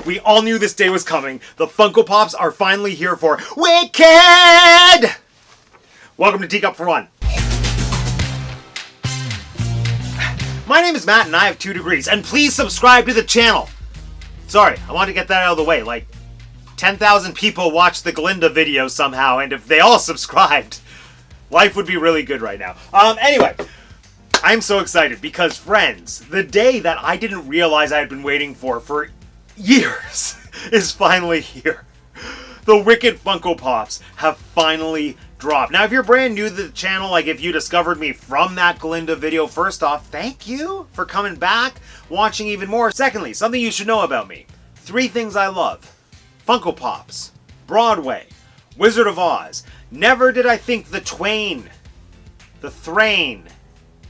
We all knew this day was coming. The Funko Pops are finally here for WICKED! Welcome to Teacup for One. My name is Matt and I have 2 degrees. And please subscribe to the channel. Sorry, I wanted to get that out of the way. Like, 10,000 people watched the Glinda video somehow, and if they all subscribed, life would be really good right now. Anyway, I'm so excited because, friends, the day that I didn't realize I had been waiting for years is finally here. The WICKED Funko Pops have finally dropped. Now, if you're brand new to the channel, like if you discovered me from that Galinda video, first off, thank you for coming back, watching even more. Secondly, something you should know about me. 3 things I love. Funko Pops, Broadway, Wizard of Oz. Never did I think the Thrain.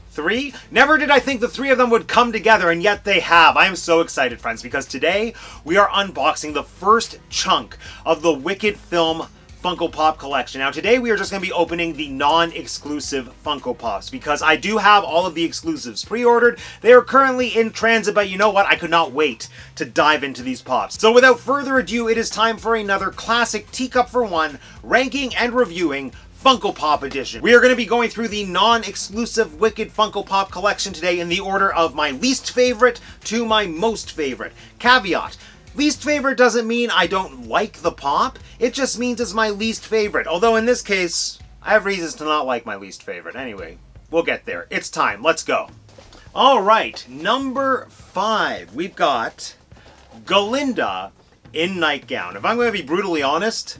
3? Never did I think the 3 of them would come together, and yet they have. I am so excited, friends, because today we are unboxing the first chunk of the WICKED film Funko Pop collection. Now, today we are just going to be opening the non-exclusive Funko Pops, because I do have all of the exclusives pre-ordered. They are currently in transit, but you know what? I could not wait to dive into these Pops. So without further ado, it is time for another classic Teacup for One, ranking and reviewing Funko Pop edition. We are going to be going through the non-exclusive WICKED Funko Pop collection today in the order of my least favorite to my most favorite. Caveat: least favorite doesn't mean I don't like the pop, it just means it's my least favorite. Although in this case, I have reasons to not like my least favorite. Anyway, we'll get there. It's time. Let's go. Alright, number 5. We've got Galinda in Nightgown. If I'm going to be brutally honest,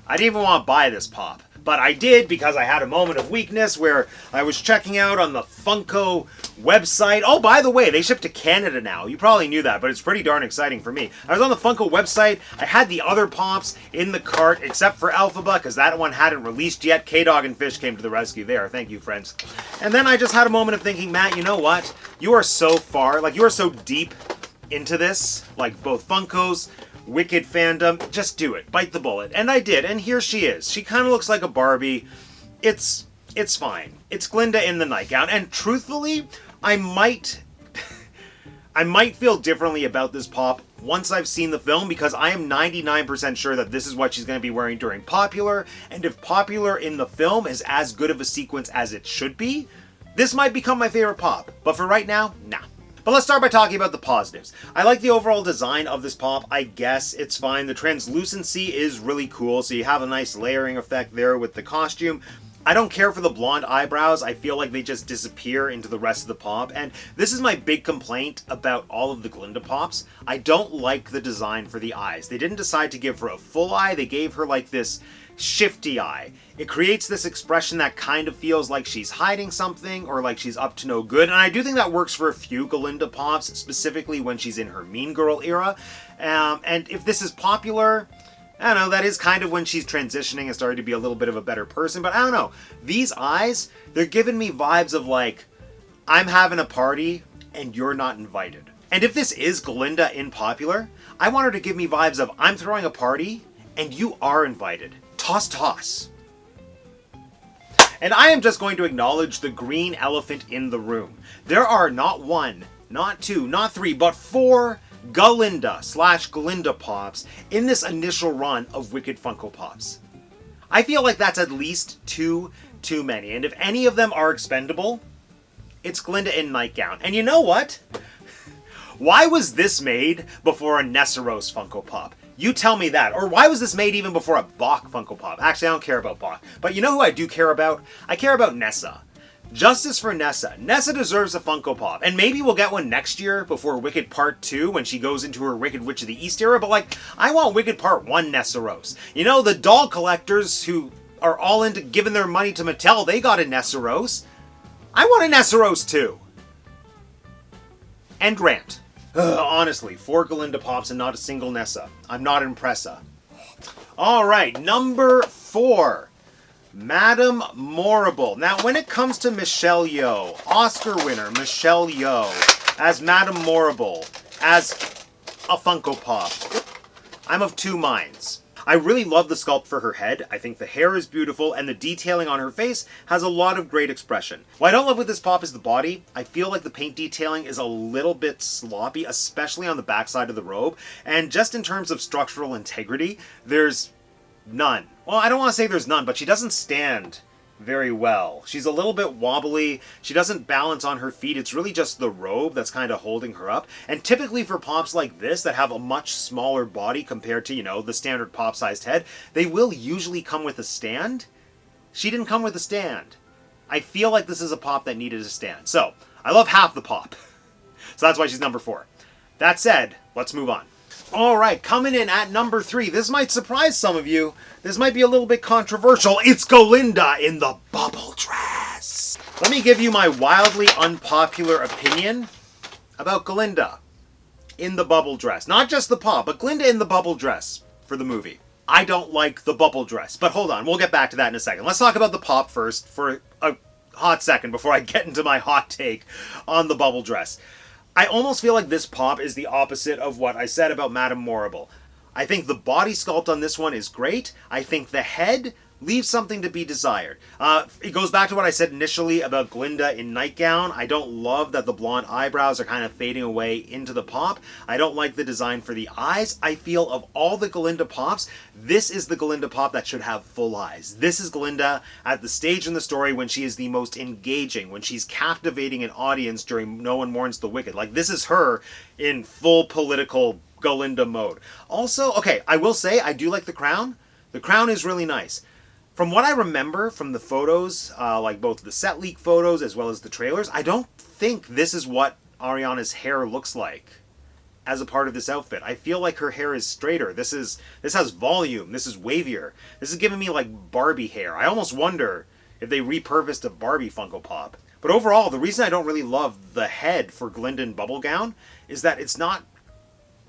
I didn't even want to buy this pop. But I did because I had a moment of weakness where I was checking out on the Funko website. Oh, by the way, they ship to Canada now. You probably knew that, but it's pretty darn exciting for me. I was on the Funko website. I had the other Pops in the cart, except for Elphaba, because that one hadn't released yet. K-Dog and Fish came to the rescue there. Thank you, friends. And then I just had a moment of thinking, Matt, you know what? You are so far, like, you are so deep into this, like both Funkos, WICKED fandom, just do it. Bite the bullet. And I did, and here she is. She kind of looks like a Barbie. It's fine. It's Glinda in the Nightgown, and truthfully, I might feel differently about this pop once I've seen the film, because I am 99% sure that this is what she's going to be wearing during Popular, and if Popular in the film is as good of a sequence as it should be, this might become my favorite pop. But for right now, nah. But let's start by talking about the positives. I like the overall design of this pop. I guess it's fine. The translucency is really cool, so you have a nice layering effect there with the costume. I don't care for the blonde eyebrows. I feel like they just disappear into the rest of the pop. And this is my big complaint about all of the Glinda Pops. I don't like the design for the eyes. They didn't decide to give her a full eye. They gave her like this shifty eye. It creates this expression that kind of feels like she's hiding something or like she's up to no good. And I do think that works for a few Galinda Pops, specifically when she's in her Mean Girl era. And if this is Popular, I don't know, that is kind of when she's transitioning and starting to be a little bit of a better person. But I don't know. These eyes, they're giving me vibes of like, I'm having a party and you're not invited. And if this is Galinda in Popular, I want her to give me vibes of, I'm throwing a party and you are invited. Toss, toss. And I am just going to acknowledge the green elephant in the room. There are not 1, not 2, not 3, but 4 Galinda/Galinda Pops in this initial run of WICKED Funko Pops. I feel like that's at least 2 too many. And if any of them are expendable, it's Glinda in Nightgown. And you know what? Why was this made before a Nessarose Funko Pop? You tell me that. Or why was this made even before a Bach Funko Pop? Actually, I don't care about Bach. But you know who I do care about? I care about Nessa. Justice for Nessa. Nessa deserves a Funko Pop. And maybe we'll get one next year before WICKED Part 2 when she goes into her WICKED Witch of the East era. But like, I want WICKED Part 1 Nessarose. You know, the doll collectors who are all into giving their money to Mattel, they got a Nessarose. I want a Nessarose too. End rant. Honestly, 4 Galinda Pops and not a single Nessa. I'm not impressa. Alright, number 4. Madame Morrible. Now, when it comes to Michelle Yeoh, Oscar winner Michelle Yeoh, as Madame Morrible, as a Funko Pop, I'm of 2 minds. I really love the sculpt for her head. I think the hair is beautiful, and the detailing on her face has a lot of great expression. What I don't love with this pop is the body. I feel like the paint detailing is a little bit sloppy, especially on the backside of the robe. And just in terms of structural integrity, there's none. Well, I don't want to say there's none, but she doesn't stand very well. She's a little bit wobbly. She doesn't balance on her feet. It's really just the robe that's kind of holding her up. And typically for pops like this that have a much smaller body compared to, you know, the standard pop-sized head, they will usually come with a stand. She didn't come with a stand. I feel like this is a pop that needed a stand. So, I love half the pop. So that's why she's number 4. That said, let's move on. Alright, coming in at number 3. This might surprise some of you. This might be a little bit controversial. It's Galinda in the bubble dress. Let me give you my wildly unpopular opinion about Galinda in the bubble dress. Not just the pop, but Glinda in the bubble dress for the movie. I don't like the bubble dress. But hold on, we'll get back to that in a second. Let's talk about the pop first for a hot second before I get into my hot take on the bubble dress. I almost feel like this pop is the opposite of what I said about Madame Morrible. I think the body sculpt on this one is great. I think the head leaves something to be desired. It goes back to what I said initially about Glinda in Nightgown. I don't love that the blonde eyebrows are kind of fading away into the pop. I don't like the design for the eyes. I feel of all the Galinda pops, this is the Galinda pop that should have full eyes. This is Galinda at the stage in the story when she is the most engaging, when she's captivating an audience during No One Mourns the Wicked. Like, this is her in full political Galinda mode. Also, okay, I will say I do like the crown. The crown is really nice. From what I remember from the photos, like both the set leak photos as well as the trailers, I don't think this is what Ariana's hair looks like as a part of this outfit. I feel like her hair is straighter. This has volume. This is wavier. This is giving me like Barbie hair. I almost wonder if they repurposed a Barbie Funko Pop. But overall, the reason I don't really love the head for Glinda in Bubble Gown is that it's not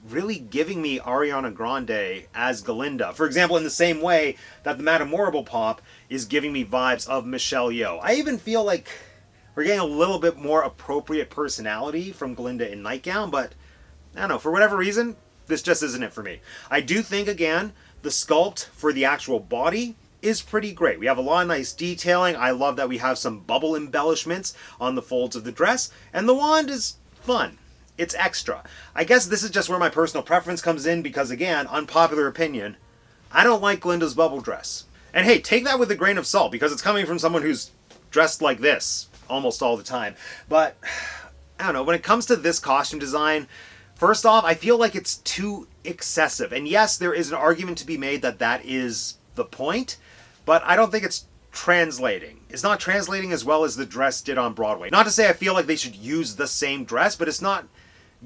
really giving me Ariana Grande as Galinda. For example, in the same way that the Madame Morrible pop is giving me vibes of Michelle Yeoh. I even feel like we're getting a little bit more appropriate personality from Galinda in Nightgown, but I don't know, for whatever reason, this just isn't it for me. I do think, again, the sculpt for the actual body is pretty great. We have a lot of nice detailing. I love that we have some bubble embellishments on the folds of the dress, and the wand is fun. It's extra. I guess this is just where my personal preference comes in because, again, unpopular opinion, I don't like Glinda's bubble dress. And hey, take that with a grain of salt because it's coming from someone who's dressed like this almost all the time. But, I don't know, when it comes to this costume design, first off, I feel like it's too excessive. And yes, there is an argument to be made that that is the point, but I don't think it's translating. It's not translating as well as the dress did on Broadway. Not to say I feel like they should use the same dress, but it's not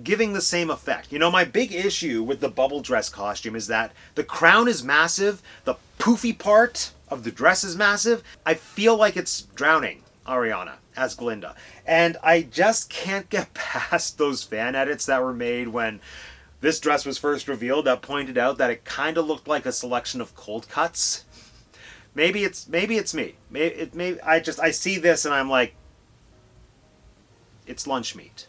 giving the same effect. You know, my big issue with the bubble dress costume is that the crown is massive, the poofy part of the dress is massive. I feel like it's drowning Ariana as Glinda. And I just can't get past those fan edits that were made when this dress was first revealed that pointed out that it kind of looked like a selection of cold cuts. Maybe it's me. I see this and I'm like, it's lunch meat.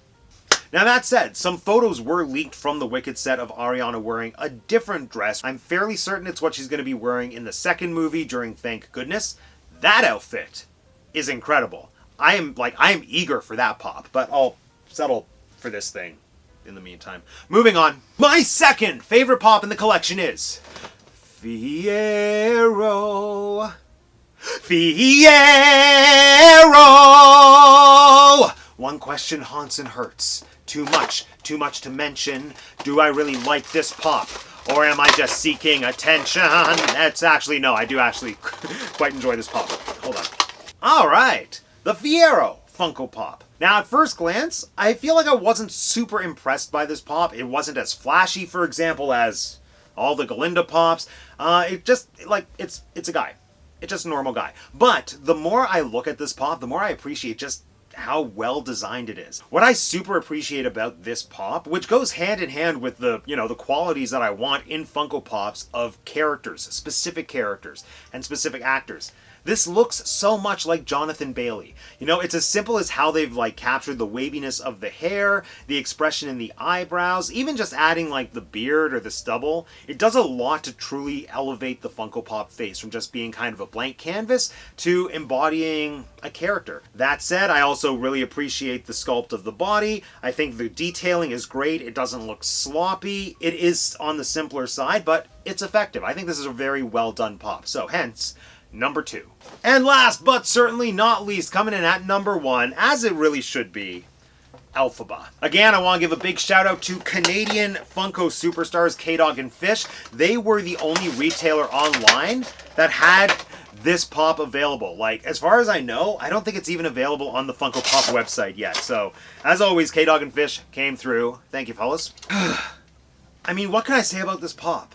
Now that said, some photos were leaked from the Wicked set of Ariana wearing a different dress. I'm fairly certain it's what she's going to be wearing in the second movie during Thank Goodness. That outfit is incredible. I am eager for that pop, but I'll settle for this thing in the meantime. Moving on. My second favorite pop in the collection is Fiyero. Fiyero! One question haunts and hurts. Too much to mention. Do I really like this pop? Or am I just seeking attention? That's actually, no, I do actually quite enjoy this pop. Hold on. Alright, the Fiyero Funko Pop. Now, at first glance, I feel like I wasn't super impressed by this pop. It wasn't as flashy, for example, as all the Galinda pops. It's a guy. It's just a normal guy. But the more I look at this pop, the more I appreciate just how well designed it is. What I super appreciate about this pop, which goes hand in hand with the qualities that I want in Funko Pops of characters, specific characters, and specific actors. This looks so much like Jonathan Bailey. You know, it's as simple as how they've like captured the waviness of the hair, the expression in the eyebrows, even just adding like the beard or the stubble. It does a lot to truly elevate the Funko Pop face from just being kind of a blank canvas to embodying a character. That said, I also really appreciate the sculpt of the body. I think the detailing is great. It doesn't look sloppy. It is on the simpler side, but it's effective. I think this is a very well done pop. So hence, number 2. And last but certainly not least, coming in at number 1, as it really should be, Elphaba. Again, I want to give a big shout out to Canadian Funko superstars K-Dog and Fish. They were the only retailer online that had this pop available. Like, as far as I know, I don't think it's even available on the Funko Pop website yet. So, as always, K-Dog and Fish came through. Thank you, fellas. I mean, what can I say about this pop?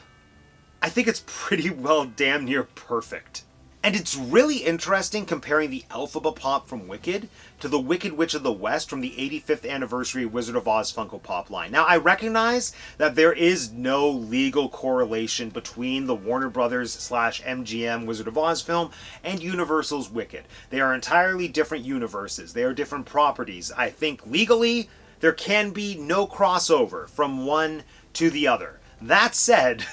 I think it's pretty well damn near perfect. And it's really interesting comparing the Elphaba pop from Wicked to the Wicked Witch of the West from the 85th anniversary Wizard of Oz Funko Pop line. Now, I recognize that there is no legal correlation between the Warner Brothers / MGM Wizard of Oz film and Universal's Wicked. They are entirely different universes. They are different properties. I think legally, there can be no crossover from one to the other. That said,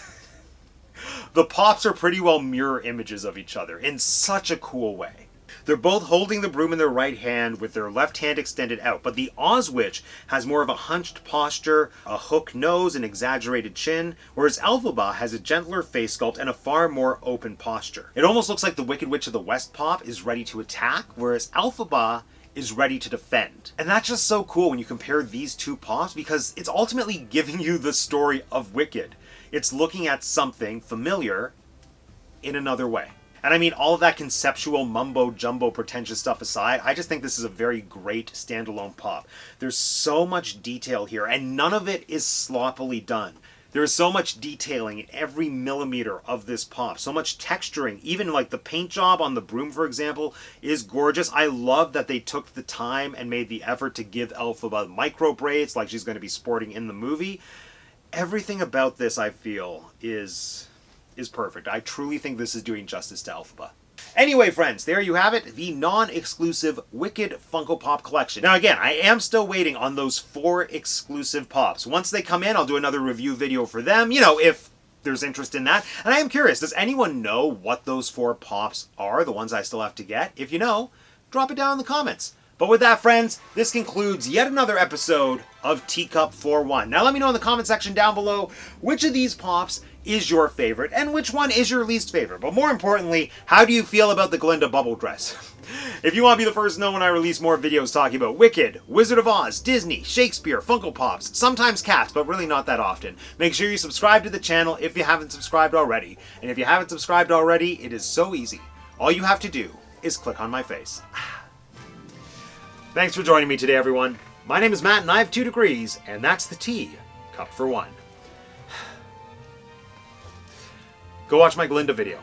the pops are pretty well mirror images of each other in such a cool way. They're both holding the broom in their right hand with their left hand extended out, but the Oz Witch has more of a hunched posture, a hook nose, and exaggerated chin, whereas Elphaba has a gentler face sculpt and a far more open posture. It almost looks like the Wicked Witch of the West pop is ready to attack, whereas Elphaba is ready to defend. And that's just so cool when you compare these two pops, because it's ultimately giving you the story of Wicked. It's looking at something familiar in another way. And I mean, all of that conceptual mumbo-jumbo pretentious stuff aside, I just think this is a very great standalone pop. There's so much detail here, and none of it is sloppily done. There is so much detailing in every millimeter of this pop, so much texturing. Even like the paint job on the broom, for example, is gorgeous. I love that they took the time and made the effort to give Elphaba micro braids like she's going to be sporting in the movie. Everything about this, I feel, is perfect. I truly think this is doing justice to Elphaba. Anyway, friends, there you have it, the non-exclusive Wicked Funko Pop collection. Now again, I am still waiting on those 4 exclusive pops. Once they come in, I'll do another review video for them, you know, if there's interest in that. And I am curious, does anyone know what those 4 pops are, the ones I still have to get? If you know, drop it down in the comments. But with that, friends, this concludes yet another episode of Teacup 4-1. Now let me know in the comment section down below which of these pops is your favorite and which one is your least favorite. But more importantly, how do you feel about the Glinda bubble dress? If you want to be the first to know when I release more videos talking about Wicked, Wizard of Oz, Disney, Shakespeare, Funko Pops, sometimes cats, but really not that often, make sure you subscribe to the channel if you haven't subscribed already. And if you haven't subscribed already, it is so easy. All you have to do is click on my face. Thanks for joining me today, everyone. My name is Matt, and I have 2 degrees, and that's the T cup for 1. Go watch my Glinda video.